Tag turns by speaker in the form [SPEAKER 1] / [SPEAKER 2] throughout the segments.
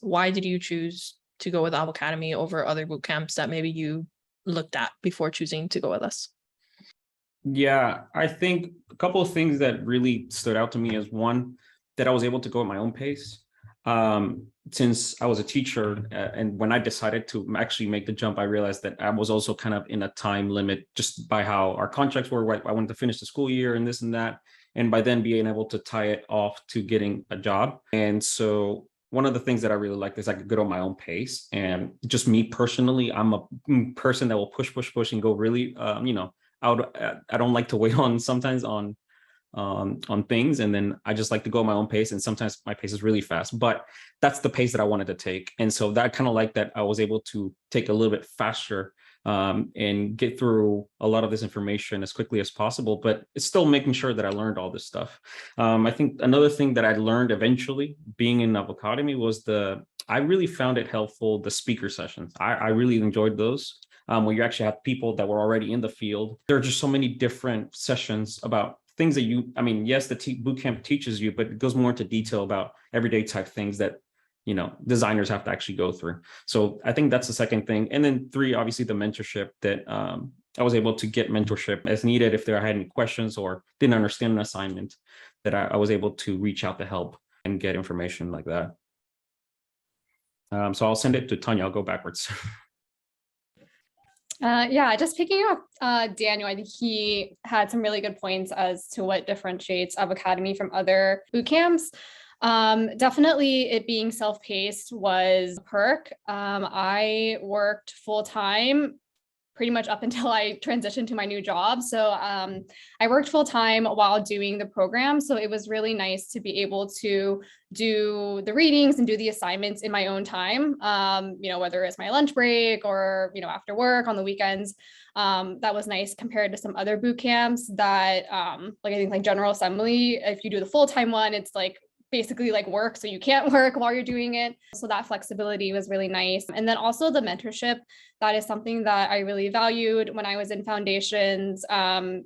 [SPEAKER 1] Why did you choose to go with Avocademy over other boot camps that maybe you looked at before choosing to go with us?
[SPEAKER 2] Yeah, I think a couple of things that really stood out to me is one, that I was able to go at my own pace. Since I was a teacher, and when I decided to actually make the jump, I realized that I was also kind of in a time limit just by how our contracts were. Right? I wanted to finish the school year and this and that. And by then being able to tie it off to getting a job. And so one of the things that I really liked is I could go at my own pace. And just me personally, I'm a person that will push, and go really, out. I don't like to wait on sometimes on things, and then I just like to go at my own pace, and sometimes my pace is really fast, but that's the pace that I wanted to take. And so that kind of like that I was able to take a little bit faster, and get through a lot of this information as quickly as possible, but it's still making sure that I learned all this stuff. I think another thing that I learned eventually being in Avocademy was I really found it helpful, the speaker sessions. I really enjoyed those. Where you actually have people that were already in the field. There are just so many different sessions about things that yes, the bootcamp teaches you, but it goes more into detail about everyday type things that, designers have to actually go through. So I think that's the second thing. And then three, obviously the mentorship that I was able to get mentorship as needed. If there I had any questions or didn't understand an assignment, that I was able to reach out to help and get information like that. So I'll send it to Tanya. I'll go backwards.
[SPEAKER 3] Yeah, just picking up Daniel, I think he had some really good points as to what differentiates Avocademy from other boot camps. Definitely it being self-paced was a perk. I worked full-time pretty much up until I transitioned to my new job. So I worked full time while doing the program. So it was really nice to be able to do the readings and do the assignments in my own time, whether it's my lunch break or, after work on the weekends. That was nice compared to some other boot camps that I think like General Assembly, if you do the full-time one, it's like basically like work, so you can't work while you're doing it. So that flexibility was really nice. And then also the mentorship, that is something that I really valued when I was in foundations.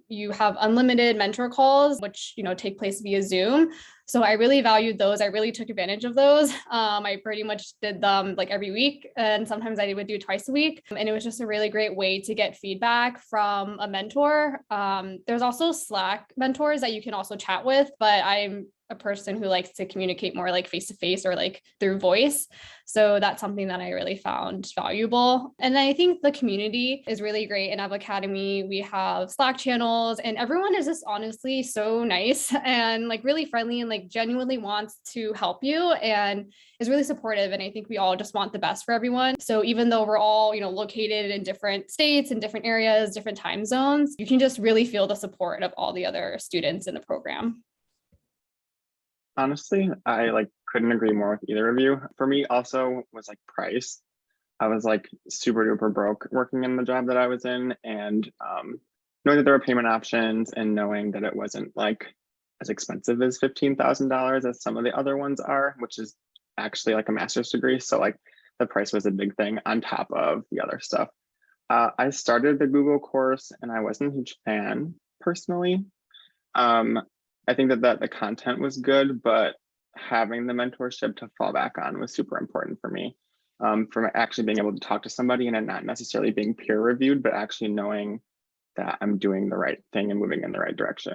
[SPEAKER 3] You have unlimited mentor calls, which, take place via Zoom. So I really valued those. I really took advantage of those. I pretty much did them like every week, and sometimes I would do twice a week. And it was just a really great way to get feedback from a mentor. There's also Slack mentors that you can also chat with, but I'm a person who likes to communicate more like face-to-face or like through voice. So that's something that I really found valuable. And then I think the community is really great in Avocademy. We have Slack channels, and everyone is just honestly so nice and like really friendly and like genuinely wants to help you and is really supportive. And I think we all just want the best for everyone. So even though we're all, located in different states and different areas, different time zones, you can just really feel the support of all the other students in the program.
[SPEAKER 4] Honestly, I couldn't agree more with either of you. For me also was like price. I was like super duper broke working in the job that I was in, and knowing that there were payment options and knowing that it wasn't like as expensive as $15,000 as some of the other ones are, which is actually like a master's degree. So like the price was a big thing on top of the other stuff. I started the Google course and I wasn't a huge fan personally. I think that the content was good, but having the mentorship to fall back on was super important for me. From actually being able to talk to somebody and it not necessarily being peer reviewed, but actually knowing that I'm doing the right thing and moving in the right direction.